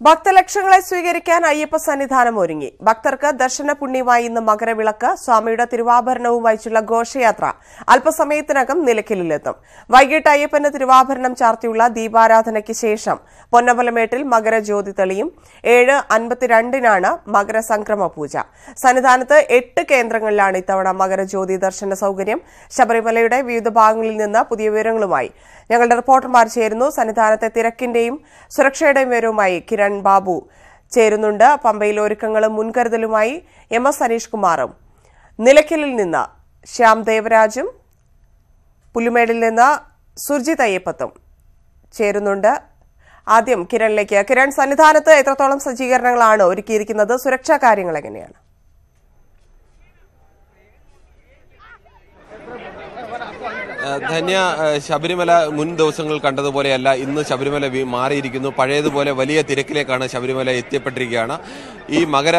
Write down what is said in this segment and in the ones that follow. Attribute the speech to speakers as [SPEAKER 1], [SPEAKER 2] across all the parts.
[SPEAKER 1] ഭക്തലക്ഷങ്ങളെ സ്വീകരിക്കാൻ അയ്യപ്പ സന്നിധാനം ഒരുങ്ങി. ഭക്തർക്ക് ദർശന പുണ്യമായി ഇന്ന് മകരവിളക്ക്, സ്വാമിയുടെ തിരുവാഭരണവും വഹിച്ചുള്ള ഘോഷയാത്ര അല്പസമയത്തിനകം നിലയ്ക്കലിലെത്തും. വൈകിട്ട് അയ്യപ്പന് തിരുവാഭരണം ചാർത്തിയുള്ള ദീപാരാധനയ്ക്ക് ശേഷം പൊന്നമ്പലമേട്ടിൽ മകരജ്യോതി തെളിയും. 7:52-നാണ് മകരസംക്രമ പൂജ. സന്നിധാനത്ത് 8 കേന്ദ്രങ്ങളിലാണ് ഇത്തവണ മകരജ്യോതി ദർശന സൌകര്യം. ശബരിമലയുടെ വിവിധ ഭാഗങ്ങളിൽ നിന്ന് പുതിയ വിവരങ്ങളുമായി ഞങ്ങളുടെ റിപ്പോർട്ടർമാർ ചേരുന്നു. സന്നിധാനത്തെ തിരക്കിന്റെയും സുരക്ഷയുടെയും വിവരവുമായി കിരൺ ബാബു ചേരുന്നുണ്ട്. പമ്പയിലെ ഒരുക്കങ്ങളും മുൻകരുതലുമായി MS അനീഷ് കുമാറും, നിലയ്ക്കലിൽ നിന്ന് ശ്യാം ദേവരാജും, പുല്ലുമേടിൽ നിന്ന് സുർജിത് അയ്യപ്പത്തും ചേരുന്നുണ്ട്. ആദ്യം കിരണിലേക്ക്. കിരൺ, സന്നിധാനത്ത് എത്രത്തോളം സജ്ജീകരണങ്ങളാണ് ഒരുക്കിയിരിക്കുന്നത്? സുരക്ഷാ കാര്യങ്ങൾ എങ്ങനെയാണ്?
[SPEAKER 2] ധന്യ, ശബരിമല മുൻ ദിവസങ്ങൾ കണ്ടതുപോലെയല്ല ഇന്ന് ശബരിമല മാറിയിരിക്കുന്നു. പഴയതുപോലെ വലിയ തിരക്കിലേക്കാണ് ശബരിമല എത്തിപ്പെട്ടിരിക്കുകയാണ്. ഈ മകര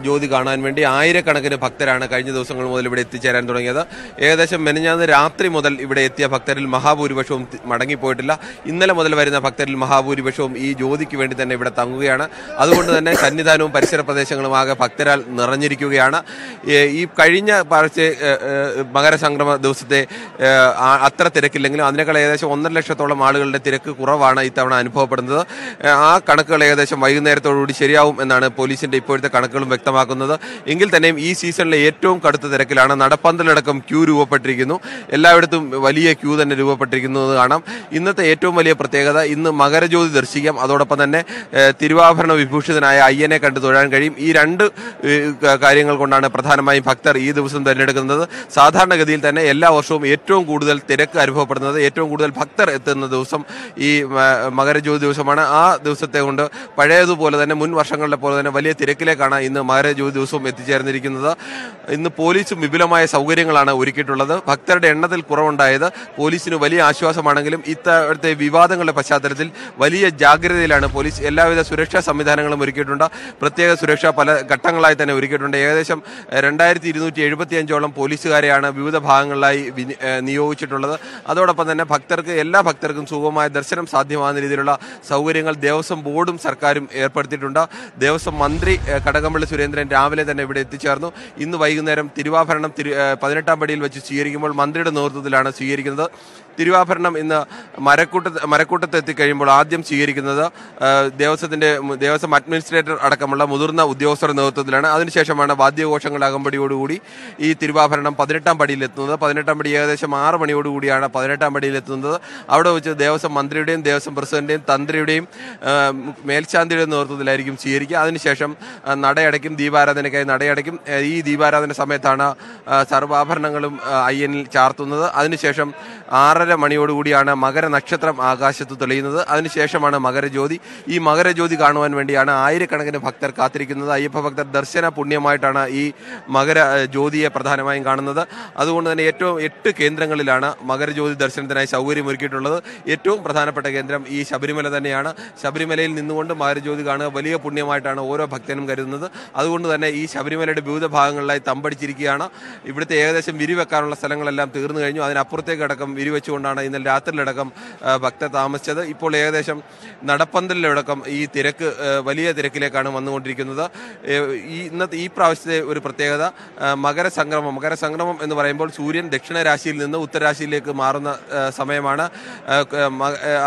[SPEAKER 2] ജ്യോതി കാണാൻ വേണ്ടി ആയിരക്കണക്കിന് ഭക്തരാണ് കഴിഞ്ഞ ദിവസങ്ങൾ മുതൽ ഇവിടെ എത്തിച്ചേരാൻ തുടങ്ങിയത്. ഏകദേശം മെനഞ്ഞാന്ന് രാത്രി മുതൽ ഇവിടെ എത്തിയ ഭക്തരിൽ മഹാഭൂരിപക്ഷവും മടങ്ങിപ്പോയിട്ടില്ല. ഇന്നലെ മുതൽ വരുന്ന ഭക്തരിൽ മഹാഭൂരിപക്ഷവും ഈ ജ്യോതിക്ക് വേണ്ടി തന്നെ ഇവിടെ തങ്ങുകയാണ്. അതുകൊണ്ട് തന്നെ സന്നിധാനവും പരിസര പ്രദേശങ്ങളും ആകെ ഭക്തരാൽ നിറഞ്ഞിരിക്കുകയാണ്. ഈ കഴിഞ്ഞ മകരസംക്രമ ദിവസത്തെ അത്ര തിരക്കില്ലെങ്കിലും അതിനേക്കാൾ ഏകദേശം 1.5 ലക്ഷത്തോളം ആളുകളുടെ തിരക്ക് കുറവാണ് ഇത്തവണ അനുഭവപ്പെടുന്നത്. ആ കണക്കുകൾ ഏകദേശം വൈകുന്നേരത്തോടുകൂടി ശരിയാവും എന്നാണ് പോലീസിന്റെ ഇപ്പോഴത്തെ കണക്കുകളും വ്യക്തമാക്കുന്നത്. എങ്കിൽ തന്നെയും ഈ സീസണിലെ ഏറ്റവും കടുത്ത തിരക്കിലാണ്. നടപ്പന്തലടക്കം ക്യൂ രൂപപ്പെട്ടിരിക്കുന്നു. എല്ലായിടത്തും വലിയ ക്യൂ തന്നെ രൂപപ്പെട്ടിരിക്കുന്നത് കാണാം. ഇന്നത്തെ ഏറ്റവും വലിയ പ്രത്യേകത, ഇന്ന് മകരജ്യോതി ദർശിക്കാം, അതോടൊപ്പം തന്നെ തിരുവാഭരണ വിഭൂഷിതനായ അയ്യനെ കണ്ടു തൊഴാൻ കഴിയും. ഈ 2 കാര്യങ്ങൾ കൊണ്ടാണ് പ്രധാനമായും ഭക്തർ ഈ ദിവസം തിരഞ്ഞെടുക്കുന്നത്. സാധാരണഗതിയിൽ തന്നെ എല്ലാ വർഷവും ഏറ്റവും കൂടുതൽ തിരക്ക് അനുഭവപ്പെടുന്നത്, ഏറ്റവും കൂടുതൽ ഭക്തർ എത്തുന്ന ദിവസം ഈ മകരജ്യോതി ദിവസമാണ്. ആ ദിവസത്തെ കൊണ്ട് പഴയതുപോലെ തന്നെ മുൻ വർഷങ്ങളുടെ പോലെ തന്നെ വലിയ തിരക്കിലേക്കാണ് ഇന്ന് മകരജ്യോതി ദിവസവും എത്തിച്ചേർന്നിരിക്കുന്നത്. ഇന്ന് പോലീസും വിപുലമായ സൗകര്യങ്ങളാണ് ഒരുക്കിയിട്ടുള്ളത്. ഭക്തരുടെ എണ്ണത്തിൽ കുറവുണ്ടായത് പോലീസിന് വലിയ ആശ്വാസമാണെങ്കിലും ഇത്തരത്തെ വിവാദങ്ങളുടെ പശ്ചാത്തലത്തിൽ വലിയ ജാഗ്രതയിലാണ് പോലീസ്. എല്ലാവിധ സുരക്ഷാ സംവിധാനങ്ങളും ഒരുക്കിയിട്ടുണ്ട്. പ്രത്യേക സുരക്ഷ പല ഘട്ടങ്ങളായി തന്നെ ഒരുക്കിയിട്ടുണ്ട്. ഏകദേശം 2275ഓളം പോലീസുകാരെയാണ് വിവിധ ഭാഗങ്ങളിലായി നിയോഗിച്ചിട്ടുള്ളത്. അതോടൊപ്പം തന്നെ എല്ലാ ഭക്തർക്കും സുഗമമായ ദർശനം സാധ്യമാകുന്ന രീതിയിലുള്ള സൗകര്യങ്ങൾ ദേവസ്വം ബോർഡും സർക്കാരും ഏർപ്പെടുത്തിയിട്ടുണ്ട്. ദേവസ്വം മന്ത്രി കടകംപള്ളി സുരേന്ദ്രൻ രാവിലെ തന്നെ ഇവിടെ എത്തിച്ചേർന്നു. ഇന്ന് വൈകുന്നേരം തിരുവാഭരണം 18-ാം പടിയിൽ വെച്ച് സ്വീകരിക്കുമ്പോൾ മന്ത്രിയുടെ നേതൃത്വത്തിലാണ് സ്വീകരിക്കുന്നത്. തിരുവാഭരണം ഇന്ന് മരക്കൂട്ടത്ത് എത്തിക്കഴിയുമ്പോൾ ആദ്യം സ്വീകരിക്കുന്നത് ദേവസ്വം അഡ്മിനിസ്ട്രേറ്റർ അടക്കമുള്ള മുതിർന്ന ഉദ്യോഗസ്ഥരുടെ നേതൃത്വത്തിലാണ്. അതിനുശേഷമാണ് വാദ്യഘോഷങ്ങളുടെ അകമ്പടിയോടുകൂടി ഈ തിരുവാഭരണം 18-ാം പടിയിലെത്തുന്നത്. 18-ാം പടി ഏകദേശം 6 മണിയോടുകൂടിയാണ് 18-ാം പടിയിലെത്തുന്നത്. അവിടെ വെച്ച് ദേവസ്വം മന്ത്രിയുടെയും ദേവസ്വം പ്രസിഡന്റിന്റെയും തന്ത്രിയുടെയും മേൽശാന്തിയുടെയും നേതൃത്വത്തിലായിരിക്കും സ്വീകരിക്കുക. അതിനുശേഷം നടയടയ്ക്കും, ദീപാരാധനയ്ക്കായി നടയടയ്ക്കും. ഈ ദീപാരാധന സമയത്താണ് സർവാഭരണങ്ങളും അയ്യനിൽ ചാർത്തുന്നത്. അതിനുശേഷം 6:30 മണിയോടുകൂടിയാണ് മകര നക്ഷത്രം ആകാശത്ത് തെളിയുന്നത്. അതിനുശേഷമാണ് മകരജ്യോതി. ഈ മകരജ്യോതി കാണുവാൻ വേണ്ടിയാണ് ആയിരക്കണക്കിന് ഭക്തർ കാത്തിരിക്കുന്നത്. അയ്യപ്പ ഭക്തർ ദർശന പുണ്യമായിട്ടാണ് ഈ മകര ജ്യോതിയെ പ്രധാനമായും കാണുന്നത്. അതുകൊണ്ട് തന്നെ ഏറ്റവും 8 കേന്ദ്രങ്ങളിലാണ് മകരജ്യോതി ദർശനത്തിനായി സൗകര്യമൊരുക്കിയിട്ടുള്ളത്. ഏറ്റവും പ്രധാനപ്പെട്ട കേന്ദ്രം ഈ ശബരിമല തന്നെയാണ്. ശബരിമലയിൽ നിന്നുകൊണ്ട് മകരജ്യോതി കാണുക വലിയ പുണ്യമായിട്ടാണ് ഓരോ ഭക്തനും കരുതുന്നത്. അതുകൊണ്ട് തന്നെ ഈ ശബരിമലയുടെ വിവിധ ഭാഗങ്ങളിലായി തമ്പടിച്ചിരിക്കുകയാണ്. ഇവിടുത്തെ ഏകദേശം വിരിവെക്കാനുള്ള സ്ഥലങ്ങളെല്ലാം തീർന്നു കഴിഞ്ഞു. അതിനപ്പുറത്തേക്ക് അടക്കം വിരിവെച്ചുകൊണ്ടാണ് ഇന്നലെ രാത്രിയിലടക്കം ഭക്തർ താമസിച്ചത്. ഇപ്പോൾ ഏകദേശം നടപ്പന്തലിലടക്കം ഈ തിരക്ക് വലിയ തിരക്കിലേക്കാണ് വന്നുകൊണ്ടിരിക്കുന്നത്. ഈ പ്രാവശ്യത്തെ ഒരു പ്രത്യേകത മകരസംക്രമം എന്ന് പറയുമ്പോൾ സൂര്യൻ ദക്ഷിണ രാശിയിൽ നിന്ന് ഉത്തരരാശിയിലേക്ക് മാറുന്ന സമയമാണ്.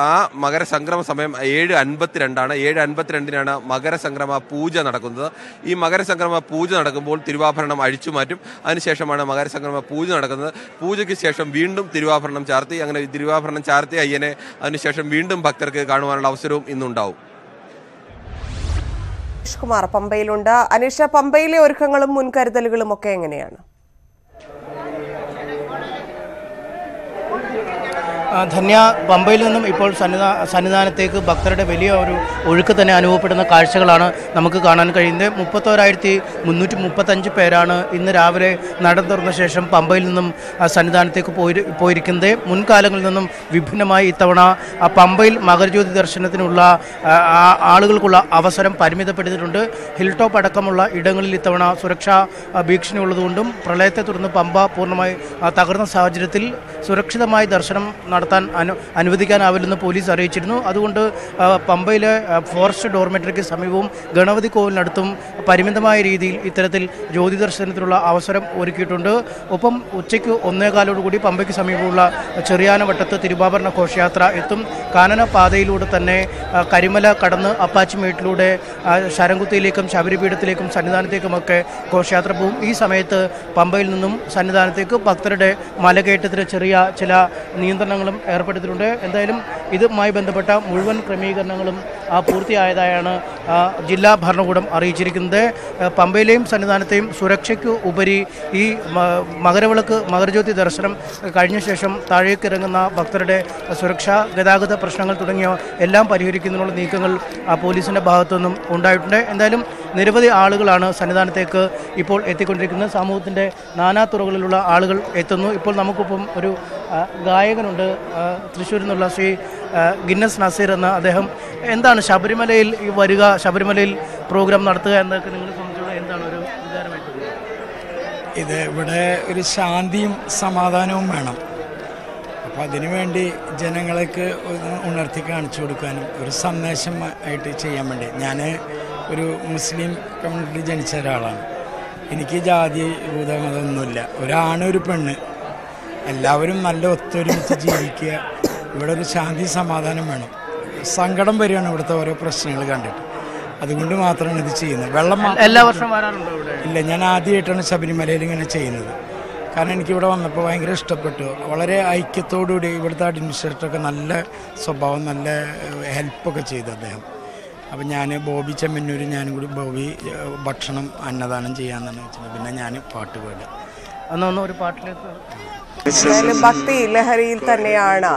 [SPEAKER 2] ആ മകരസംക്രമ സമയം 7:52 7:52-നാണ് മകരസംക്രമ പൂജ നടക്കുന്നത്. ഈ മകരസംക്രമ പൂജ നടക്കുമ്പോൾ തിരുവാഭരണം അഴിച്ചുമാറ്റും. അതിനുശേഷമാണ് മകരസംക്രമ പൂജ നടക്കുന്നത്. പൂജയ്ക്ക് ശേഷം വീണ്ടും തിരുവാഭരണം ചാർത്തി, അങ്ങനെ തിരുവാഭരണം ചാർത്തി അയ്യനെ അതിനുശേഷം വീണ്ടും ഭക്തർക്ക് കാണുവാനുള്ള അവസരവും ഇന്നുണ്ടാവും.
[SPEAKER 1] അനീഷ് കുമാർ പമ്പയിലുണ്ട്. അനീഷ, പമ്പയിലെ ഒരുക്കങ്ങളും മുൻകരുതലുകളും ഒക്കെ എങ്ങനെയാണ്?
[SPEAKER 3] ധന്യ, പമ്പയിൽ നിന്നും ഇപ്പോൾ സന്നിധാനത്തേക്ക് ഭക്തരുടെ വലിയ ഒരു ഒഴുക്ക് തന്നെ അനുഭവപ്പെടുന്ന കാഴ്ചകളാണ് നമുക്ക് കാണാൻ കഴിയുന്നത്. 31,335 പേരാണ് ഇന്ന് രാവിലെ നട തുറന്ന ശേഷം പമ്പയിൽ നിന്നും സന്നിധാനത്തേക്ക് പോയിരിക്കുന്നത്. മുൻകാലങ്ങളിൽ നിന്നും വിഭിന്നമായി ഇത്തവണ പമ്പയിൽ മകരജ്യോതി ദർശനത്തിനുള്ള ആളുകൾക്കുള്ള അവസരം പരിമിതപ്പെടുത്തിയിട്ടുണ്ട്. ഹിൽ ടോപ്പ് അടക്കമുള്ള ഇടങ്ങളിൽ ഇത്തവണ സുരക്ഷാ ഭീഷണി ഉള്ളതുകൊണ്ടും പ്രളയത്തെ തുടർന്ന് പമ്പ പൂർണ്ണമായി തകർന്ന സാഹചര്യത്തിൽ സുരക്ഷിതമായി ദർശനം നടത്താൻ നടത്താൻ അനുവദിക്കാനാവില്ലെന്ന് പോലീസ് അറിയിച്ചിരുന്നു. അതുകൊണ്ട് പമ്പയിലെ ഫോറസ്റ്റ് ഡോർമെറ്ററിക്ക് സമീപവും ഗണപതി കോവിലിനടുത്തും പരിമിതമായ രീതിയിൽ ഇത്തരത്തിൽ ജ്യോതി ദർശനത്തിനുള്ള അവസരം ഒരുക്കിയിട്ടുണ്ട്. ഒപ്പം ഉച്ചയ്ക്ക് 1:15 പമ്പയ്ക്ക് സമീപമുള്ള ചെറിയാനവട്ടത്ത് തിരുവാഭരണ ഘോഷയാത്ര എത്തും. കാനന പാതയിലൂടെ തന്നെ കരിമല കടന്ന് അപ്പാച്ചിമേട്ടിലൂടെ ശരംകുത്തിയിലേക്കും ശബരിപീഠത്തിലേക്കും സന്നിധാനത്തേക്കുമൊക്കെ ഘോഷയാത്ര പോകും. ഈ സമയത്ത് പമ്പയിൽ നിന്നും സന്നിധാനത്തേക്ക് ഭക്തരുടെ മലകയറ്റത്തിന് ചെറിയ ചില നിയന്ത്രണങ്ങളും ഏർപ്പെടുത്തിയിട്ടുണ്ട്. എന്തായാലും ഇതുമായി ബന്ധപ്പെട്ട മുഴുവൻ ക്രമീകരണങ്ങളും പൂർത്തിയായതായാണ് ജില്ലാ ഭരണകൂടം അറിയിച്ചിരിക്കുന്നത്. പമ്പയിലെയും സന്നിധാനത്തെയും സുരക്ഷയ്ക്ക് ഉപരി ഈ മകരജ്യോതി ദർശനം കഴിഞ്ഞ ശേഷം താഴേക്ക് ഇറങ്ങുന്ന ഭക്തരുടെ സുരക്ഷ, ഗതാഗത പ്രശ്നങ്ങൾ തുടങ്ങിയ എല്ലാം പരിഹരിക്കുന്നതിനുള്ള നീക്കങ്ങൾ പോലീസിൻ്റെ ഭാഗത്തുനിന്നും ഉണ്ടായിട്ടുണ്ട്. എന്തായാലും നിരവധി ആളുകളാണ് സന്നിധാനത്തേക്ക് ഇപ്പോൾ എത്തിക്കൊണ്ടിരിക്കുന്നത്. സമൂഹത്തിൻ്റെ നാനാതുറകളിലുള്ള ആളുകൾ എത്തുന്നു. ഇപ്പോൾ നമുക്കിപ്പം ഒരു ഗായകനുണ്ട്, തൃശ്ശൂരിൽ നിന്നുള്ള ശ്രീ ഗിന്നസ് നസീർ എന്ന അദ്ദേഹം. എന്താണ് ശബരിമലയിൽ വരിക, ശബരിമലയിൽ പ്രോഗ്രാം നടത്തുക എന്നൊക്കെ നിങ്ങളെ സംബന്ധിച്ചുള്ള എന്താണ് ഒരു വിചാരമായിട്ട്?
[SPEAKER 4] ഇത് ഇവിടെ ഒരു ശാന്തിയും സമാധാനവും വേണം. അപ്പോൾ അതിനുവേണ്ടി ജനങ്ങൾക്ക് ഉണർത്തി കാണിച്ചു കൊടുക്കാനും ഒരു സന്ദേശം ആയിട്ട് ചെയ്യാൻ വേണ്ടി. ഞാൻ ഒരു മുസ്ലിം കമ്മ്യൂണിറ്റി ജനിച്ച ഒരാളാണ്. എനിക്ക് ജാതി ഭൂതമതൊന്നുമില്ല. ഒരാണ് ഒരു പെണ്ണ്, എല്ലാവരും നല്ല ഒത്തൊരുമിച്ച് ജീവിക്കുക. ഇവിടെ ഒരു ശാന്തി സമാധാനം വേണം. സങ്കടം വരികയാണ് ഇവിടുത്തെ ഓരോ പ്രശ്നങ്ങൾ കണ്ടിട്ട്. അതുകൊണ്ട് മാത്രമാണ് ഇത് ചെയ്യുന്നത്. വെള്ളം
[SPEAKER 3] എല്ലാ വർഷവും വരാറുണ്ടോ ഇവിടെ?
[SPEAKER 4] ഇല്ല, ഞാൻ ആദ്യമായിട്ടാണ് ശബരിമലയിൽ ഇങ്ങനെ ചെയ്യുന്നത്. കാരണം എനിക്കിവിടെ വന്നപ്പോൾ ഭയങ്കര ഇഷ്ടപ്പെട്ടു. വളരെ ഐക്യത്തോടുകൂടി ഇവിടുത്തെ അഡ്മിനിസ്ട്രേറ്ററൊക്കെ നല്ല സ്വഭാവം, നല്ല ഹെൽപ്പൊക്കെ ചെയ്തു അദ്ദേഹം. അപ്പം ഞാൻ ബോബി ചെമ്മന്നൂർ, ഞാനും കൂടി ബോബി ഭക്ഷണം അന്നദാനം ചെയ്യാമെന്നാണ് വെച്ചത്. പിന്നെ ഞാൻ പാട്ട് പാടുക.
[SPEAKER 3] ഒരു പാട്ടിലേക്ക്
[SPEAKER 1] ഭക്തി ലഹരിയിൽ തന്നെയാണ്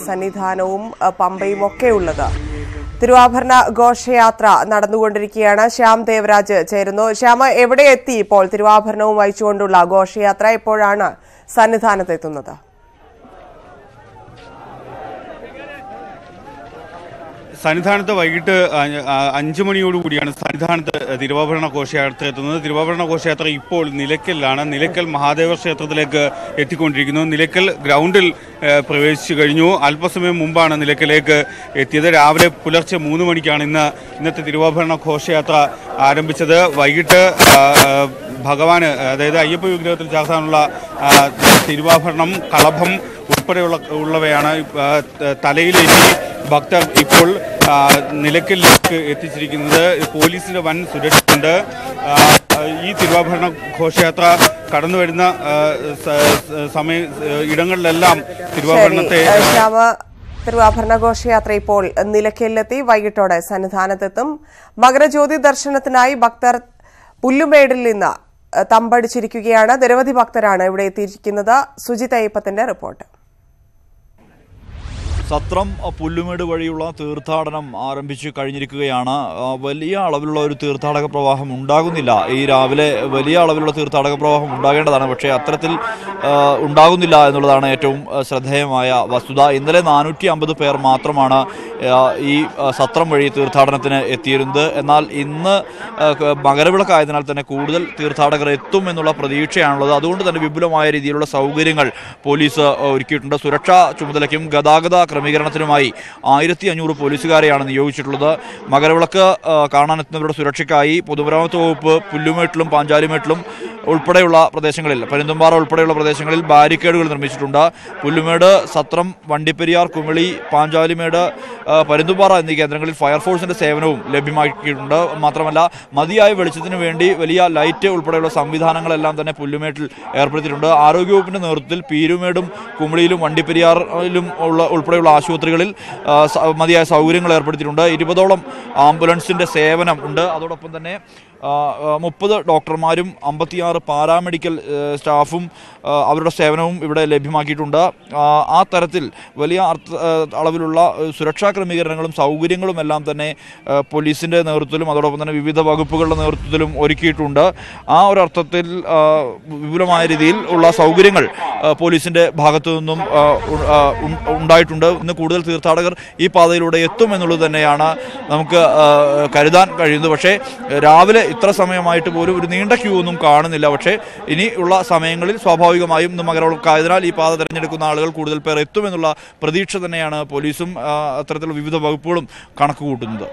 [SPEAKER 1] സന്നിധാനവും പമ്പയും ഒക്കെ ഉള്ളത്. തിരുവാഭരണ ഘോഷയാത്ര നടന്നുകൊണ്ടിരിക്കുകയാണ്. ശ്യാം ദേവരാജ് ചേരുന്നു. ശ്യാമ, എവിടെ എത്തി ഇപ്പോൾ തിരുവാഭരണവും വഹിച്ചുകൊണ്ടുള്ള ഘോഷയാത്ര? എപ്പോഴാണ് സന്നിധാനത്തെത്തുന്നത്?
[SPEAKER 5] സന്നിധാനത്ത് വൈകിട്ട് 5 മണിയോടുകൂടിയാണ് സന്നിധാനത്ത് തിരുവാഭരണ ഘോഷയാത്ര എത്തുന്നത്. തിരുവാഭരണ ഘോഷയാത്ര ഇപ്പോൾ നിലയ്ക്കലിലാണ്. നിലയ്ക്കൽ മഹാദേവ ക്ഷേത്രത്തിലേക്ക് എത്തിക്കൊണ്ടിരിക്കുന്നു. നിലയ്ക്കൽ ഗ്രൗണ്ടിൽ പ്രവേശിച്ചു കഴിഞ്ഞു. അല്പസമയം മുമ്പാണ് നിലയ്ക്കലേക്ക് എത്തിയത്. രാവിലെ പുലർച്ചെ 3 മണിക്കാണ് ഇന്നത്തെ തിരുവാഭരണ ഘോഷയാത്ര ആരംഭിച്ചത്. വൈകിട്ട് ഭഗവാന്, അതായത് അയ്യപ്പ വിഗ്രഹത്തിൽ ചാർത്താനുള്ള തിരുവാഭരണം, കളഭം ഉൾപ്പെടെയുള്ളവയാണ് തലയിലേറ്റി ഭക്തർ ഇപ്പോൾ നിലയ്ക്കലിലേക്ക് എത്തിച്ചിരിക്കുന്നത്. പോലീസിന്റെ വൻ സുരക്ഷയുണ്ട്. ഈ തിരുവാഭരണ ഘോഷയാത്ര കടന്നു വരുന്ന ഇടങ്ങളിലെല്ലാം
[SPEAKER 1] തിരുവാഭരണ ഘോഷയാത്ര ഇപ്പോൾ നിലയ്ക്കലിലെത്തി. വൈകിട്ടോടെ സന്നിധാനത്തെത്തും. മകരജ്യോതി ദർശനത്തിനായി ഭക്തർ പുല്ലുമേടിൽ നിന്ന് തമ്പടിച്ചിരിക്കുകയാണ്. നിരവധി ഭക്തരാണ് ഇവിടെ എത്തിയിരിക്കുന്നത്. സുജിത് അയ്യപ്പത്തിന്റെ റിപ്പോർട്ട്.
[SPEAKER 6] സത്രം പുല്ലുമേട് വഴിയുള്ള തീർത്ഥാടനം ആരംഭിച്ചു കഴിഞ്ഞിരിക്കുകയാണ്. വലിയ അളവിലുള്ള ഒരു തീർത്ഥാടക പ്രവാഹം ഉണ്ടാകുന്നില്ല. ഈ രാവിലെ വലിയ അളവിലുള്ള തീർത്ഥാടക പ്രവാഹം ഉണ്ടാകേണ്ടതാണ്, പക്ഷേ അത്തരത്തിൽ ഉണ്ടാകുന്നില്ല എന്നുള്ളതാണ് ഏറ്റവും ശ്രദ്ധേയമായ വസ്തുത. ഇന്നലെ 450 പേർ മാത്രമാണ് ഈ സത്രം വഴി തീർത്ഥാടനത്തിന് എത്തിയിരുന്നത്. എന്നാൽ ഇന്ന് മകരവിളക്കായതിനാൽ തന്നെ കൂടുതൽ തീർത്ഥാടകർ എത്തും എന്നുള്ള പ്രതീക്ഷയാണുള്ളത്. അതുകൊണ്ട് തന്നെ വിപുലമായ രീതിയിലുള്ള സൗകര്യങ്ങൾ പോലീസ് ഒരുക്കിയിട്ടുണ്ട്. സുരക്ഷാ ചുമതലയ്ക്കും ഗതാഗത ക്രമീകരണത്തിനുമായി 1500 പോലീസുകാരെയാണ് നിയോഗിച്ചിട്ടുള്ളത്. മകരവിളക്ക് കാണാനെത്തുന്നവരുടെ സുരക്ഷയ്ക്കായി പൊതുമരാമത്ത് വകുപ്പ് പുല്ലുമേട്ടിലും പാഞ്ചാലിമേട്ടിലും ഉൾപ്പെടെയുള്ള പ്രദേശങ്ങളിൽ, പരുന്തുംപാറ ഉൾപ്പെടെയുള്ള പ്രദേശങ്ങളിൽ ബാരിക്കേഡുകൾ നിർമ്മിച്ചിട്ടുണ്ട്. പുല്ലുമേട്, സത്രം, വണ്ടിപ്പെരിയാർ, കുമിളി, പാഞ്ചാലിമേട്, പരുന്തുംപാറ എന്നീ കേന്ദ്രങ്ങളിൽ ഫയർഫോഴ്സിന്റെ സേവനവും ലഭ്യമാക്കിയിട്ടുണ്ട്. മാത്രമല്ല മതിയായ വെളിച്ചത്തിന് വേണ്ടി വലിയ ലൈറ്റ് ഉൾപ്പെടെയുള്ള സംവിധാനങ്ങളെല്ലാം തന്നെ പുല്ലുമേട്ടിൽ ഏർപ്പെടുത്തിയിട്ടുണ്ട്. ആരോഗ്യവകുപ്പിന്റെ നേതൃത്വത്തിൽ പീരുമേടും കുമിളിയിലും വണ്ടിപ്പെരിയാറിലും ഉൾപ്പെടെയുള്ള ആശുപത്രികളിൽ മതിയായ സൗകര്യങ്ങൾ ഏർപ്പെടുത്തിയിട്ടുണ്ട്. 20ഓളം ആംബുലൻസിന്റെ സേവനം ഉണ്ട്. അതോടൊപ്പം തന്നെ 30 ഡോക്ടർമാരും 56 പാരാമെഡിക്കൽ സ്റ്റാഫും അവരുടെ സേവനവും ഇവിടെ ലഭ്യമാക്കിയിട്ടുണ്ട്. ആ തരത്തിൽ വലിയ അളവിലുള്ള സുരക്ഷാ ക്രമീകരണങ്ങളും സൗകര്യങ്ങളും എല്ലാം തന്നെ പോലീസിൻ്റെ നേതൃത്വത്തിലും അതോടൊപ്പം തന്നെ വിവിധ വകുപ്പുകളുടെ നേതൃത്വത്തിലും ഒരുക്കിയിട്ടുണ്ട്. ആ ഒരു അർത്ഥത്തിൽ വിപുലമായ രീതിയിൽ ഉള്ള സൗകര്യങ്ങൾ പോലീസിൻ്റെ ഭാഗത്തു നിന്നും ഉണ്ടായിട്ടുണ്ട്. ഇന്ന് കൂടുതൽ തീർത്ഥാടകർ ഈ പാതയിലൂടെ എത്തുമെന്നുള്ളത് തന്നെയാണ് നമുക്ക് കരുതാൻ കഴിയുന്നത്. പക്ഷേ രാവിലെ ഇത്ര സമയമായിട്ട് പോലും ഒരു നീണ്ട ക്യൂ ഒന്നും കാണുന്നില്ല. പക്ഷേ ഇനിയുള്ള സമയങ്ങളിൽ സ്വാഭാവികമായും ഇന്ന് മകരവിളക്കായതിനാൽ ഈ പാത തിരഞ്ഞെടുക്കുന്ന ആളുകൾ കൂടുതൽ പേർ എത്തുമെന്നുള്ള പ്രതീക്ഷ തന്നെയാണ് പോലീസും അത്തരത്തിലുള്ള വിവിധ വകുപ്പുകളും കണക്കുകൂട്ടുന്നത്.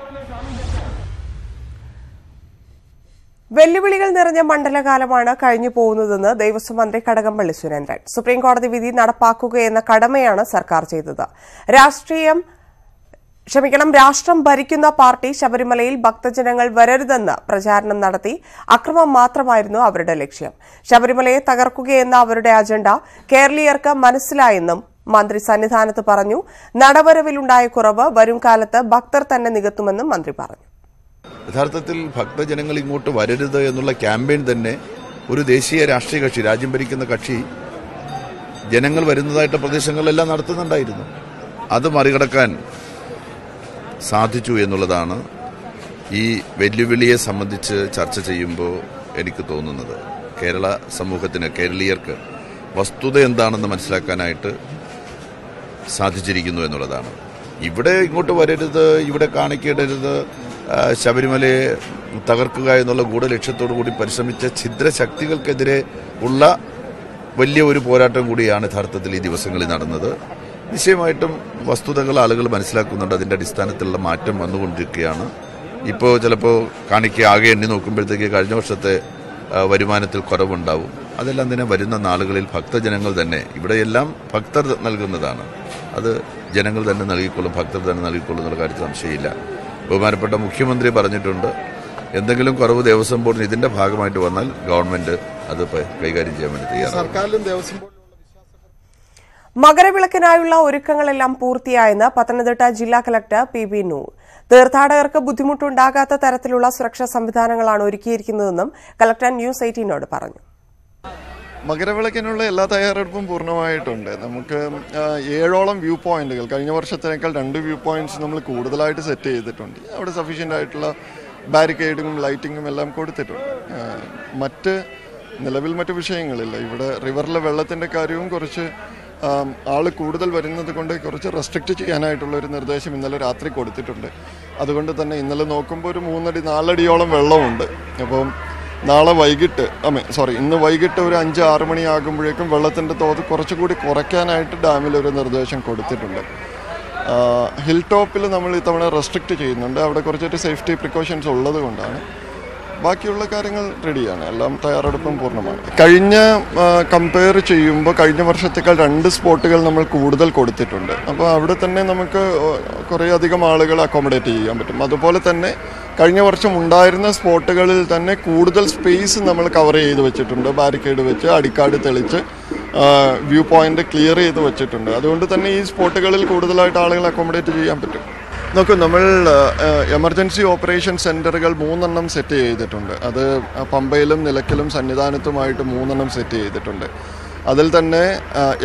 [SPEAKER 1] വെല്ലുവിളികൾ നിറഞ്ഞ മണ്ഡലകാലമാണ് കഴിഞ്ഞു പോകുന്നതെന്ന് ദേവസ്വം മന്ത്രി കടകംപള്ളി സുരേന്ദ്രൻ. സുപ്രീംകോടതി വിധി നടപ്പാക്കുകയെന്ന കടമയാണ് സർക്കാർ ചെയ്തത്. രാഷ്ട്രം ഭരിക്കുന്ന പാർട്ടി ശബരിമലയിൽ ഭക്തജനങ്ങൾ വരരുതെന്ന് പ്രചാരണം നടത്തി അക്രമം മാത്രമായിരുന്നു അവരുടെ ലക്ഷ്യം. ശബരിമലയെ തകർക്കുകയെന്ന അവരുടെ അജണ്ട കേരളീയർക്ക് മനസ്സിലായെന്നും മന്ത്രി സന്നിധാനത്ത് പറഞ്ഞു. നടവരവിലുണ്ടായ കുറവ് വരും കാലത്ത് ഭക്തർ തന്നെ നികത്തുമെന്നും മന്ത്രി പറഞ്ഞു.
[SPEAKER 7] യഥാർത്ഥത്തിൽ ഭക്തജനങ്ങൾ ഇങ്ങോട്ട് വരരുത് എന്നുള്ള ക്യാമ്പയിൻ തന്നെ ഒരു ദേശീയ രാഷ്ട്രീയ കക്ഷി, രാജ്യം ഭരിക്കുന്ന കക്ഷി ജനങ്ങൾ വരുന്നതായിട്ട് പ്രദേശങ്ങളിലെല്ലാം നടത്തുന്നുണ്ടായിരുന്നു. അത് മറികടക്കാൻ സാധിച്ചു എന്നുള്ളതാണ് ഈ വെല്ലുവിളിയെ സംബന്ധിച്ച് ചർച്ച ചെയ്യുമ്പോൾ എനിക്ക് തോന്നുന്നത്. കേരള സമൂഹത്തിന്, കേരളീയർക്ക് വസ്തുത എന്താണെന്ന് മനസ്സിലാക്കാനായിട്ട് സാധിച്ചിരിക്കുന്നു എന്നുള്ളതാണ്. ഇവിടെ ഇങ്ങോട്ട് വരരുത്, ഇവിടെ കാണിക്കേണ്ടരുത്, ശബരിമലയെ തകർക്കുക എന്നുള്ള ഗൂഢലക്ഷ്യത്തോടു കൂടി പരിശ്രമിച്ച ഛിദ്രശക്തികൾക്കെതിരെ ഉള്ള വലിയ ഒരു പോരാട്ടം കൂടിയാണ് യഥാർത്ഥത്തിൽ ഈ ദിവസങ്ങളിൽ നടന്നത്. നിശ്ചയമായിട്ടും വസ്തുതകൾ ആളുകൾ മനസ്സിലാക്കുന്നുണ്ട്. അതിൻ്റെ അടിസ്ഥാനത്തിലുള്ള മാറ്റം വന്നുകൊണ്ടിരിക്കുകയാണ്. ഇപ്പോൾ ചിലപ്പോൾ ആകെ എണ്ണി നോക്കുമ്പോഴത്തേക്ക് കഴിഞ്ഞ വർഷത്തെ വരുമാനത്തിൽ കുറവുണ്ടാവും. അതെല്ലാം തന്നെ വരുന്ന നാളുകളിൽ ഭക്തജനങ്ങൾ തന്നെ, ഇവിടെയെല്ലാം ഭക്തർ നൽകുന്നതാണ്, അത് ജനങ്ങൾ തന്നെ നൽകിക്കൊള്ളും, ഭക്തർ തന്നെ നൽകിക്കൊള്ളും എന്നുള്ള കാര്യത്തിൽ സംശയമില്ല. ബഹുമാനപ്പെട്ട മുഖ്യമന്ത്രി പറഞ്ഞിട്ടുണ്ട്, എന്തെങ്കിലും കുറവ് ദേവസ്വം ബോർഡിന് ഇതിന്റെ ഭാഗമായിട്ട് വന്നാൽ ഗവൺമെന്റ് അത് കൈകാര്യം ചെയ്യാൻ വേണ്ടി തയ്യാറാണ്.
[SPEAKER 1] മകരവിളക്കിനായുള്ള ഒരുക്കങ്ങളെല്ലാം പൂർത്തിയായെന്ന് പത്തനംതിട്ട ജില്ലാ കളക്ടർ PB നൂർ. തീർത്ഥാടകർക്ക് ബുദ്ധിമുട്ടുണ്ടാകാത്ത തരത്തിലുള്ള സുരക്ഷാ സംവിധാനങ്ങളാണ് ഒരുക്കിയിരിക്കുന്നതെന്നും കളക്ടർ ന്യൂസ് 18നോട് പറഞ്ഞു.
[SPEAKER 8] മകരവിളക്കിനുള്ള എല്ലാ തയ്യാറെടുപ്പും പൂർണ്ണമായിട്ടുണ്ട്. നമുക്ക് 7ഓളം വ്യൂ പോയിന്റുകൾ, കഴിഞ്ഞ വർഷത്തിനേക്കാൾ 2 വ്യൂ പോയിന്റ്സ് നമ്മൾ കൂടുതലായിട്ട് സെറ്റ് ചെയ്തിട്ടുണ്ട്. അവിടെ സഫീഷ്യൻ്റ് ആയിട്ടുള്ള ബാരിക്കേഡും ലൈറ്റിങ്ങും എല്ലാം കൊടുത്തിട്ടുണ്ട്. നിലവിൽ മറ്റ് വിഷയങ്ങളില്ല. ഇവിടെ റിവറിലെ വെള്ളത്തിൻ്റെ കാര്യവും കുറച്ച് ആൾ കൂടുതൽ വരുന്നത് കൊണ്ട് കുറച്ച് റെസ്ട്രിക്റ്റ് ചെയ്യാനായിട്ടുള്ള ഒരു നിർദ്ദേശം ഇന്നലെ രാത്രി കൊടുത്തിട്ടുണ്ട്. അതുകൊണ്ട് തന്നെ ഇന്നലെ നോക്കുമ്പോൾ ഒരു 3 അടി 4 അടിയോളം വെള്ളമുണ്ട്. അപ്പം ഇന്ന് വൈകിട്ട് ഒരു 5-6 മണിയാകുമ്പോഴേക്കും വെള്ളത്തിൻ്റെ തോത് കുറച്ചുകൂടി കുറയ്ക്കാനായിട്ട് ഡാമിൽ ഒരു നിർദ്ദേശം കൊടുത്തിട്ടുണ്ട്. ഹിൽ ടോപ്പിൽ നമ്മൾ ഇത്തവണ റെസ്ട്രിക്റ്റ് ചെയ്യുന്നുണ്ട്. അവിടെ കുറച്ചൊരു സേഫ്റ്റി പ്രിക്കോഷൻസ് ഉള്ളത് കൊണ്ടാണ്. ബാക്കിയുള്ള കാര്യങ്ങൾ റെഡിയാണ്. എല്ലാം തയ്യാറെടുപ്പും പൂർണ്ണമാണ്. കഴിഞ്ഞ കമ്പയർ ചെയ്യുമ്പോൾ കഴിഞ്ഞ വർഷത്തേക്കാൾ 2 സ്പോട്ടുകൾ നമ്മൾ കൂടുതൽ കൊടുത്തിട്ടുണ്ട്. അപ്പോൾ അവിടെ തന്നെ നമുക്ക് കുറേയധികം ആളുകൾ അക്കോമഡേറ്റ് ചെയ്യാൻ പറ്റും. അതുപോലെ തന്നെ കഴിഞ്ഞ വർഷം ഉണ്ടായിരുന്ന സ്പോട്ടുകളിൽ തന്നെ കൂടുതൽ സ്പേസ് നമ്മൾ കവർ ചെയ്ത് വെച്ചിട്ടുണ്ട്. ബാരിക്കേഡ് വെച്ച്, അടിക്കാട് തെളിച്ച്, വ്യൂ പോയിന്റ് ക്ലിയർ ചെയ്ത് വെച്ചിട്ടുണ്ട്. അതുകൊണ്ട് തന്നെ ഈ സ്പോട്ടുകളിൽ കൂടുതലായിട്ട് ആളുകൾ അക്കോമഡേറ്റ് ചെയ്യാൻ പറ്റും. നോക്കൂ, നമ്മൾ എമർജൻസി ഓപ്പറേഷൻ സെൻ്ററുകൾ 3 സെറ്റ് ചെയ്തിട്ടുണ്ട്. അത് പമ്പയിലും നിലയ്ക്കലും സന്നിധാനത്തുമായിട്ട് 3 സെറ്റ് ചെയ്തിട്ടുണ്ട്. അതിൽ തന്നെ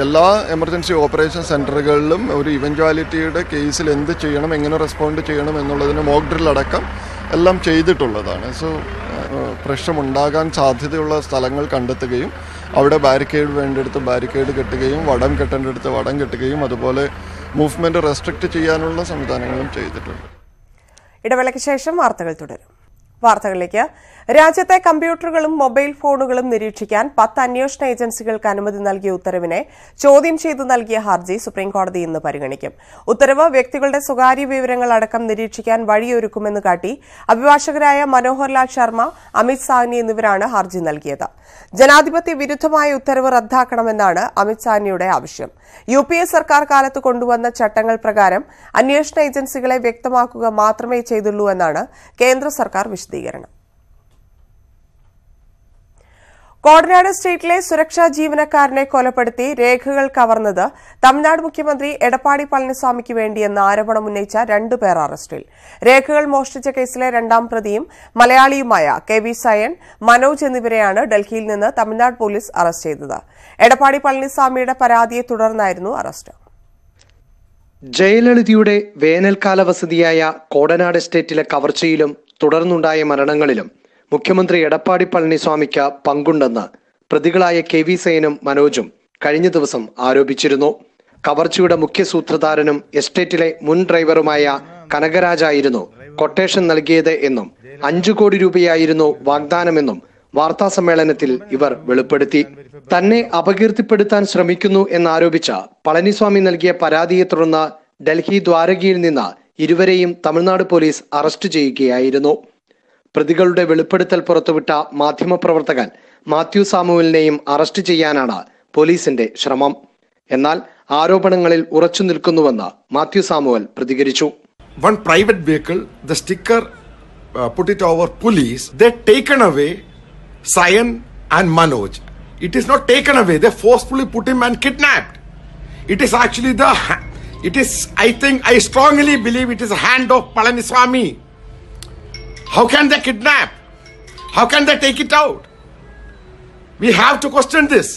[SPEAKER 8] എല്ലാ എമർജൻസി ഓപ്പറേഷൻ സെൻ്ററുകളിലും ഒരു ഇവൻച്വാലിറ്റിയുടെ കേസിൽ എന്ത് ചെയ്യണം, എങ്ങനെ റെസ്പോണ്ട് ചെയ്യണം എന്നുള്ളതിന് മോക്ക് ഡ്രിൽ അടക്കം എല്ലാം ചെയ്തിട്ടുള്ളതാണ്. സോ പ്രശ്നമുണ്ടാകാൻ സാധ്യതയുള്ള സ്ഥലങ്ങൾ കണ്ടെത്തുകയും അവിടെ ബാരിക്കേഡ് വേണ്ടിയെടുത്ത് ബാരിക്കേഡ് കെട്ടുകയും വടം കെട്ടേണ്ടടുത്ത് വടം കെട്ടുകയും അതുപോലെ മൂവ്മെന്റ് റെസ്ട്രിക്റ്റ് ചെയ്യാനുള്ള സംവിധാനങ്ങളും ചെയ്തിട്ടുണ്ട്.
[SPEAKER 1] ഇടവേളയ്ക്ക് ശേഷം വാർത്തകൾ തുടരും. വാർത്തകളിലേക്ക്. രാജ്യത്തെ കമ്പ്യൂട്ടറുകളും മൊബൈൽ ഫോണുകളും നിരീക്ഷിക്കാൻ 10 അന്വേഷണ ഏജൻസികൾക്ക് അനുമതി നൽകിയ ഉത്തരവിനെ ചോദ്യം ചെയ്തു നൽകിയ ഹർജി സുപ്രീംകോടതി ഇന്ന് പരിഗണിക്കും. ഉത്തരവ് വ്യക്തികളുടെ സ്വകാര്യ വിവരങ്ങൾ അടക്കം നിരീക്ഷിക്കാൻ വഴിയൊരുക്കുമെന്ന് കാട്ടി അഭിഭാഷകരായ മനോഹർലാൽ ശർമ്മ, അമിത് സാഹ്നി എന്നിവരാണ് ഹർജി നൽകിയത്. ജനാധിപത്യ വിരുദ്ധമായ ഉത്തരവ് റദ്ദാക്കണമെന്നാണ് അമിത് സാഹ്നിയുടെ ആവശ്യം. UPA സർക്കാർ കാലത്ത് കൊണ്ടുവന്ന ചട്ടങ്ങൾ പ്രകാരം അന്വേഷണ ഏജൻസികളെ വ്യക്തമാക്കുക മാത്രമേ ചെയ്തുള്ളൂ എന്നാണ് കേന്ദ്ര സർക്കാർ വിശദീകരണം. കോടനാട് സ്റ്റേറ്റിലെ സുരക്ഷാ ജീവനക്കാരനെ കൊലപ്പെടുത്തി രേഖകൾ കവർന്നത് തമിഴ്നാട് മുഖ്യമന്ത്രി എടപ്പാടി പളനിസ്വാമിക്ക് വേണ്ടിയെന്ന് ആരോപണമുന്നയിച്ച 2 പേർ അറസ്റ്റിൽ. രേഖകൾ മോഷ്ടിച്ച കേസിലെ 2ാം പ്രതിയും മലയാളിയുമായ KV സയൻ, മനോജ് എന്നിവരെയാണ് ഡൽഹിയിൽ നിന്ന് തമിഴ്നാട് പോലീസ് അറസ്റ്റ് ചെയ്തത്. എടപ്പാടി പളനിസ്വാമിയുടെ പരാതിയെ തുടർന്നായിരുന്നു അറസ്റ്റ്.
[SPEAKER 9] ജയലളിതയുടെ വേനൽക്കാല വസതിയായ കോടനാട് എസ്റ്റേറ്റിലെ കവർച്ചയിലും തുടർന്നുണ്ടായ മരണങ്ങളിലും മുഖ്യമന്ത്രി എടപ്പാടി പളനിസ്വാമിക്ക് പങ്കുണ്ടെന്ന് പ്രതികളായ KV സയനും മനോജും കഴിഞ്ഞ ദിവസം ആരോപിച്ചിരുന്നു. കവർച്ചയുടെ മുഖ്യ സൂത്രധാരനും എസ്റ്റേറ്റിലെ മുൻ ഡ്രൈവറുമായ കനകരാജായിരുന്നു കൊട്ടേഷൻ നൽകിയത് എന്നും 5 കോടി രൂപയായിരുന്നു വാഗ്ദാനമെന്നും വാർത്താ സമ്മേളനത്തിൽ ഇവർ വെളിപ്പെടുത്തി. തന്നെ അപകീർത്തിപ്പെടുത്താൻ ശ്രമിക്കുന്നു എന്നാരോപിച്ച പളനിസ്വാമി നൽകിയ പരാതിയെ തുടർന്ന് ഡൽഹി ദ്വാരകയിൽ നിന്ന് ഇരുവരെയും തമിഴ്നാട് പോലീസ് അറസ്റ്റ് ചെയ്യുകയായിരുന്നു. പ്രതികളുടെ വെളിപ്പെടുത്തൽ പുറത്തുവിട്ട മാധ്യമപ്രവർത്തകൻ മാത്യു സാമുവലിനെയും അറസ്റ്റ് ചെയ്യാനാണ് പോലീസിന്റെ ശ്രമം. എന്നാൽ ആരോപണങ്ങളിൽ ഉറച്ചു നിൽക്കുന്നുവെന്ന് മാത്യു സാമുവൽ പ്രതികരിച്ചു.
[SPEAKER 10] One private vehicle, the sticker put it over police. They taken away Sayan and Manoj. It is not taken away. They forcefully put him and kidnapped. It is actually I strongly believe it is a hand of Palaniswamy. How can they kidnap? How can they take it out? We have to question this.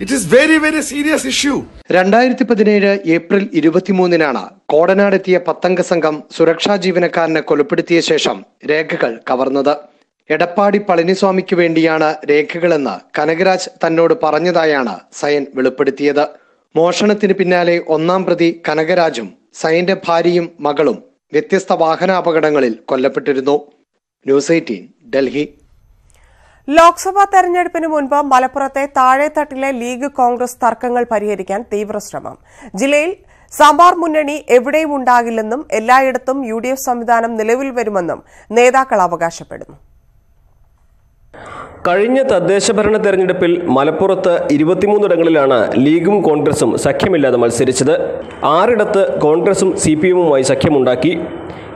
[SPEAKER 10] It is very, very serious issue.
[SPEAKER 9] 2017 April 23-നാണ് കോടനാടെത്തിയ 10-അംഗ സംഘം സുരക്ഷാ ജീവനക്കാരനെ കൊലപ്പെടുത്തിയ ശേഷം രേഖകൾ കവർന്നത്. എടപ്പാടി പളനിസ്വാമിക്ക് വേണ്ടിയാണ് രേഖകളെന്ന് കനകരാജ് തന്നോട് പറഞ്ഞതായാണ് സയൻ വെളിപ്പെടുത്തിയത്. മോഷണത്തിന് പിന്നാലെ 1-ാം പ്രതി കനകരാജും സയന്റെ ഭാര്യയും മകളും വ്യത്യസ്ത വാഹനാപകടങ്ങളിൽ കൊല്ലപ്പെട്ടിരുന്നു. ന്യൂസ് 18 ഡൽഹി.
[SPEAKER 1] ലോക്സഭാ തെരഞ്ഞെടുപ്പിന് മുൻപ് മലപ്പുറത്തെ താഴെത്തട്ടിലെ ലീഗ് കോൺഗ്രസ് തർക്കങ്ങൾ പരിഹരിക്കാൻ തീവ്രശ്രമം. ജില്ലയിൽ സാമ്പാർ മുന്നണി എവിടെയും ഉണ്ടാകില്ലെന്നും എല്ലായിടത്തും UDF സംവിധാനം നിലവിൽ വരുമെന്നും നേതാക്കൾ അവകാശപ്പെടുന്നു.
[SPEAKER 11] കഴിഞ്ഞ തദ്ദേശഭരണ തെരഞ്ഞെടുപ്പിൽ മലപ്പുറത്ത് 23ഇടങ്ങളിലാണ് ലീഗും കോൺഗ്രസും സഖ്യമില്ലാതെ മത്സരിച്ചത്. 6ഇടത്ത് കോൺഗ്രസും CPM-ഉമായി സഖ്യമുണ്ടാക്കി.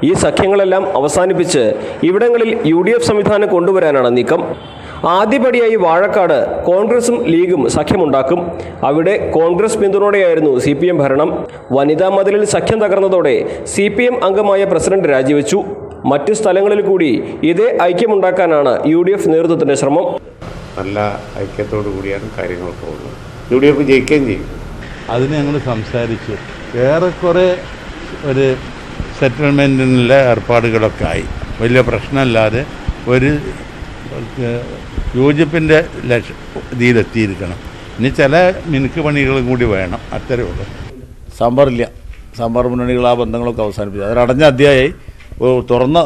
[SPEAKER 11] ഈ സഖ്യങ്ങളെല്ലാം അവസാനിപ്പിച്ച് ഇവിടങ്ങളിൽ UDF സംവിധാനം കൊണ്ടുവരാനാണ് നീക്കം. ആദ്യപടിയായി വാഴക്കാട് കോൺഗ്രസും ലീഗും സഖ്യമുണ്ടാക്കും. അവിടെ കോൺഗ്രസ് പിന്തുണയോടെയായിരുന്നു CPM ഭരണം. വനിതാ മതിലിൽ സഖ്യം തകർന്നതോടെ CPM അംഗമായ പ്രസിഡന്റ് രാജിവെച്ചു. മറ്റു സ്ഥലങ്ങളിൽ കൂടി ഇതേ ഐക്യമുണ്ടാക്കാനാണ് UDF നേതൃത്വത്തിന്റെ ശ്രമം.
[SPEAKER 12] നല്ല ഐക്യത്തോടു കൂടിയാണ് കാര്യങ്ങൾ പോകുന്നത്. UDF ജയിക്കുകയും ചെയ്യും.
[SPEAKER 13] അതിന് ഞങ്ങൾ സംസാരിച്ചു. ഏറെക്കുറെ ഒരു സെറ്റിൽമെൻറ്റിനുള്ള ഏർപ്പാടുകളൊക്കെ ആയി. വലിയ പ്രശ്നമില്ലാതെ ഒരു യോജിപ്പിൻ്റെ ഇതിലെത്തിയിരിക്കണം. ഇനി ചില മിനുക്ക് പണികളും കൂടി വേണം. അത്രേ ഉള്ളൂ.
[SPEAKER 6] സാമ്പാറില്ല. സാമ്പാർ മുന്നണികൾ ആ ബന്ധങ്ങളൊക്കെ അവസാനിപ്പിച്ചു. അതൊരടഞ്ഞ അധ്യായമായി തുറന്ന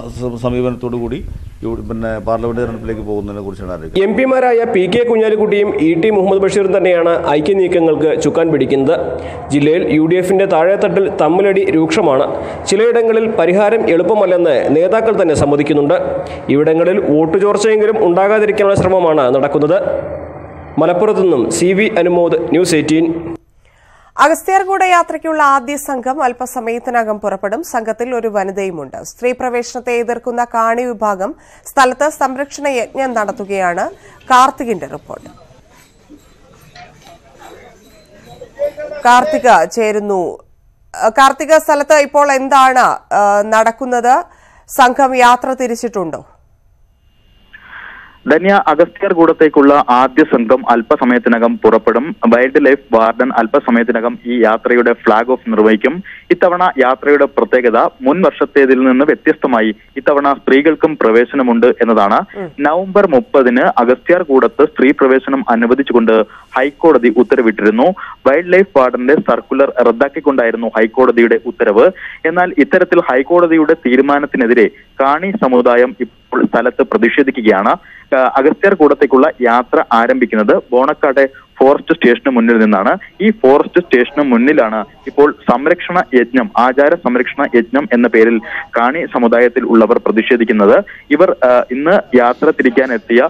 [SPEAKER 6] സമീപനത്തോടു കൂടി പാർലമെന്റ് തെരഞ്ഞെടുപ്പിലേക്ക് പോകുന്നതിനെ കുറിച്ചാണ് അറിയിക്കുന്നത്.
[SPEAKER 11] MP-മാരായ PK കുഞ്ഞാലിക്കുട്ടിയും ET മുഹമ്മദ് ബഷീറും തന്നെയാണ് ഐക്യ നീക്കങ്ങൾക്ക് ചുക്കാൻ പിടിക്കുന്നത്. ജില്ലയിൽ UDF-ന്റെ താഴെത്തട്ടിൽ തമ്മിലടി രൂക്ഷമാണ്. ചിലയിടങ്ങളിൽ പരിഹാരം എളുപ്പമല്ലെന്ന് നേതാക്കൾ തന്നെ സമ്മതിക്കുന്നുണ്ട്. ഇവിടങ്ങളിൽ വോട്ട് ചോർച്ചയെങ്കിലും ഉണ്ടാകാതിരിക്കാനുള്ള ശ്രമമാണ് നടക്കുന്നത്. മലപ്പുറത്തു നിന്നും CV അനുമോദ്, ന്യൂസ് 18.
[SPEAKER 1] അഗസ്ത്യാർകൂട യാത്രയ്ക്കുള്ള ആദ്യ സംഘം അല്പസമയത്തിനകം പുറപ്പെടും. സംഘത്തിൽ ഒരു വനിതയുമുണ്ട്. സ്ത്രീ പ്രവേശനത്തെ എതിർക്കുന്ന കാണി വിഭാഗം സ്ഥലത്ത് സംരക്ഷണ യജ്ഞം നടത്തുകയാണ്. കാർത്തികിന്റെ റിപ്പോർട്ട്. കാർത്തിക ചേരുന്നു. കാർത്തിക, സ്ഥലത്ത് ഇപ്പോൾ എന്താണ് നടക്കുന്നത്? സംഘം യാത്ര തിരിച്ചിട്ടുണ്ടോ?
[SPEAKER 14] ധന്യ, അഗസ്ത്യാർകൂടത്തേക്കുള്ള ആദ്യ സംഘം അല്പസമയത്തിനകം പുറപ്പെടും. വൈൽഡ് ലൈഫ് വാർഡൻ അല്പസമയത്തിനകം ഈ യാത്രയുടെ ഫ്ളാഗ് ഓഫ് നിർവഹിക്കും. ഇത്തവണ യാത്രയുടെ പ്രത്യേകത മുൻ വർഷത്തേതിൽ നിന്ന് വ്യത്യസ്തമായി ഇത്തവണ സ്ത്രീകൾക്കും പ്രവേശനമുണ്ട് എന്നതാണ്. നവംബർ 30-ന് അഗസ്ത്യാർകൂടത്ത് സ്ത്രീ പ്രവേശനം അനുവദിച്ചുകൊണ്ട് ഹൈക്കോടതി ഉത്തരവിട്ടിരുന്നു. വൈൽഡ് ലൈഫ് വാർഡന്റെ സർക്കുലർ റദ്ദാക്കിക്കൊണ്ടായിരുന്നു ഹൈക്കോടതിയുടെ ഉത്തരവ്. എന്നാൽ ഇത്തരത്തിൽ ഹൈക്കോടതിയുടെ തീരുമാനത്തിനെതിരെ കാണി സമുദായം ഇപ്പോൾ സ്ഥലത്ത് പ്രതിഷേധിക്കുകയാണ്. അഗസ്ത്യാർകൂടത്തേക്കുള്ള യാത്ര ആരംഭിക്കുന്നത് ബോണക്കാട്ടെ ഫോറസ്റ്റ് സ്റ്റേഷന് മുന്നിൽ നിന്നാണ്. ഈ ഫോറസ്റ്റ് സ്റ്റേഷന് മുന്നിലാണ് ഇപ്പോൾ സംരക്ഷണ യജ്ഞം, ആചാര സംരക്ഷണ യജ്ഞം എന്ന പേരിൽ കാണി സമുദായത്തിൽ ഉള്ളവർ പ്രതിഷേധിക്കുന്നത്. ഇവർ ഇന്ന് യാത്ര തിരിക്കാനെത്തിയ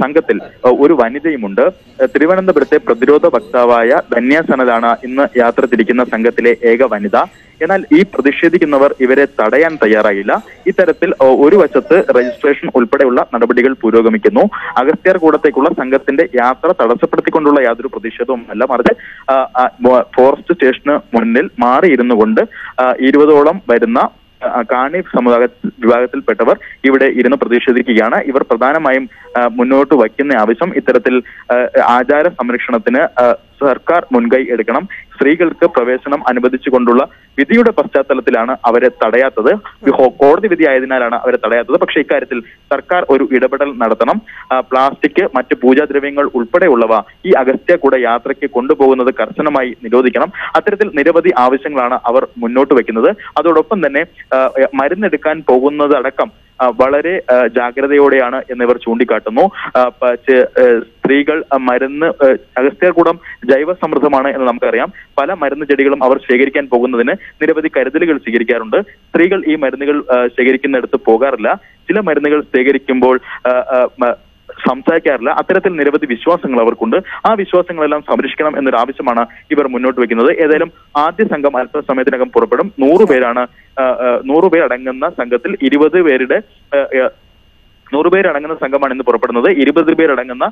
[SPEAKER 14] സംഘത്തിൽ ഒരു വനിതയുമുണ്ട്. തിരുവനന്തപുരത്തെ പ്രതിരോധ വക്താവായ ധന്യ സനലാണ് ഇന്ന് യാത്ര തിരിക്കുന്ന സംഘത്തിലെ ഏക വനിത. എന്നാൽ ഈ പ്രതിഷേധിക്കുന്നവർ ഇവരെ തടയാൻ തയ്യാറായില്ല. ഇത്തരത്തിൽ ഒരു വശത്ത് രജിസ്ട്രേഷൻ ഉൾപ്പെടെയുള്ള നടപടികൾ പുരോഗമിക്കുന്നു. അഗസ്ത്യാർകൂടത്തേക്കുള്ള സംഘത്തിന്റെ യാത്ര തടസ്സപ്പെടുത്തിക്കൊണ്ടുള്ള യാതൊരു പ്രതിഷേധവും അല്ല, മറിച്ച് ഫോറസ്റ്റ് സ്റ്റേഷന് മുന്നിൽ മാറിയിരുന്നു കൊണ്ട് 20ഓളം വരുന്ന കാണി സമുദായ വിഭാഗത്തിൽപ്പെട്ടവർ ഇവിടെ ഇരുന്ന് പ്രതിഷേധിക്കുകയാണ്. ഇവർ പ്രധാനമായും മുന്നോട്ട് വയ്ക്കുന്ന ആവശ്യം ഇത്തരത്തിൽ ആചാര സംരക്ഷണത്തിന് സർക്കാർ മുൻകൈ എടുക്കണം. സ്ത്രീകൾക്ക് പ്രവേശനം അനുവദിച്ചുകൊണ്ടുള്ള വിധിയുടെ പശ്ചാത്തലത്തിലാണ് അവരെ തടയാത്തത്. കോടതി വിധി ആയതിനാലാണ് അവരെ തടയാത്തത്. പക്ഷേ ഇക്കാര്യത്തിൽ സർക്കാർ ഒരു ഇടപെടൽ നടത്തണം. പ്ലാസ്റ്റിക്, മറ്റ് പൂജാദ്രവ്യങ്ങൾ ഉൾപ്പെടെയുള്ളവ ഈ അഗസ്ത്യകൂട യാത്രയ്ക്ക് കൊണ്ടുപോകുന്നത് കർശനമായി നിരോധിക്കണം. അത്തരത്തിൽ നിരവധി ആവശ്യങ്ങളാണ് അവർ മുന്നോട്ട് വെക്കുന്നത്. അതോടൊപ്പം തന്നെ മരുന്നെടുക്കാൻ പോകുന്നതടക്കം വളരെ ജാഗ്രതയോടെയാണ് എന്നിവർ ചൂണ്ടിക്കാട്ടുന്നു. സ്ത്രീകൾ മരുന്ന്, അഗസ്ത്യകൂടം ജൈവ സമൃദ്ധമാണ് എന്ന് നമുക്കറിയാം. പല മരുന്ന് ചെടികളും അവർ ശേഖരിക്കാൻ പോകുന്നതിന് നിരവധി കരുതലുകൾ സ്വീകരിക്കാറുണ്ട്. സ്ത്രീകൾ ഈ മരുന്നുകൾ ശേഖരിക്കുന്നിടത്ത് പോകാറില്ല. ചില മരുന്നുകൾ ശേഖരിക്കുമ്പോൾ സംസാരിക്കാറില്ല. അത്തരത്തിൽ നിരവധി വിശ്വാസങ്ങൾ അവർക്കുണ്ട്. ആ വിശ്വാസങ്ങളെല്ലാം സംരക്ഷിക്കണം എന്നൊരു ആവശ്യമാണ് ഇവർ മുന്നോട്ട് വെക്കുന്നത്. ഏതായാലും ആദ്യ സംഘം അല്പസമയത്തിനകം പുറപ്പെടും. 100 പേരാണ് 100 പേരടങ്ങുന്ന സംഘത്തിൽ 20 പേരുടെ 100 പേരടങ്ങുന്ന സംഘമാണ് ഇന്ന് പുറപ്പെടുന്നത്. 20 പേരടങ്ങുന്ന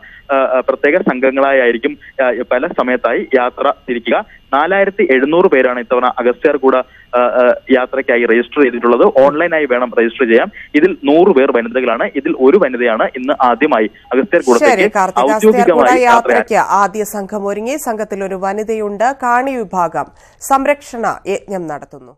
[SPEAKER 14] പ്രത്യേക സംഘങ്ങളായിരിക്കും പല സമയത്തായി യാത്ര തിരിക്കുക. 4700 പേരാണ് ഇത്തവണ അഗസ്ത്യാർകൂട യാത്രയ്ക്കായി രജിസ്റ്റർ ചെയ്തിട്ടുള്ളത്. ഓൺലൈനായി വേണം രജിസ്റ്റർ ചെയ്യാൻ. ഇതിൽ 100 പേർ വനിതകളാണ്. ഇതിൽ ഒരു വനിതയാണ് ഇന്ന് ആദ്യമായി അഗസ്ത്യാർകൂടത്തേക്ക് ഔദ്യോഗികമായി
[SPEAKER 1] യാത്രയ്ക്ക് ആദ്യ സംഘം ഒരുങ്ങി. സംഘത്തിൽ ഒരു വനിതയുണ്ട്. കാണി വിഭാഗം സംരക്ഷണ യജ്ഞം നടത്തുന്നു.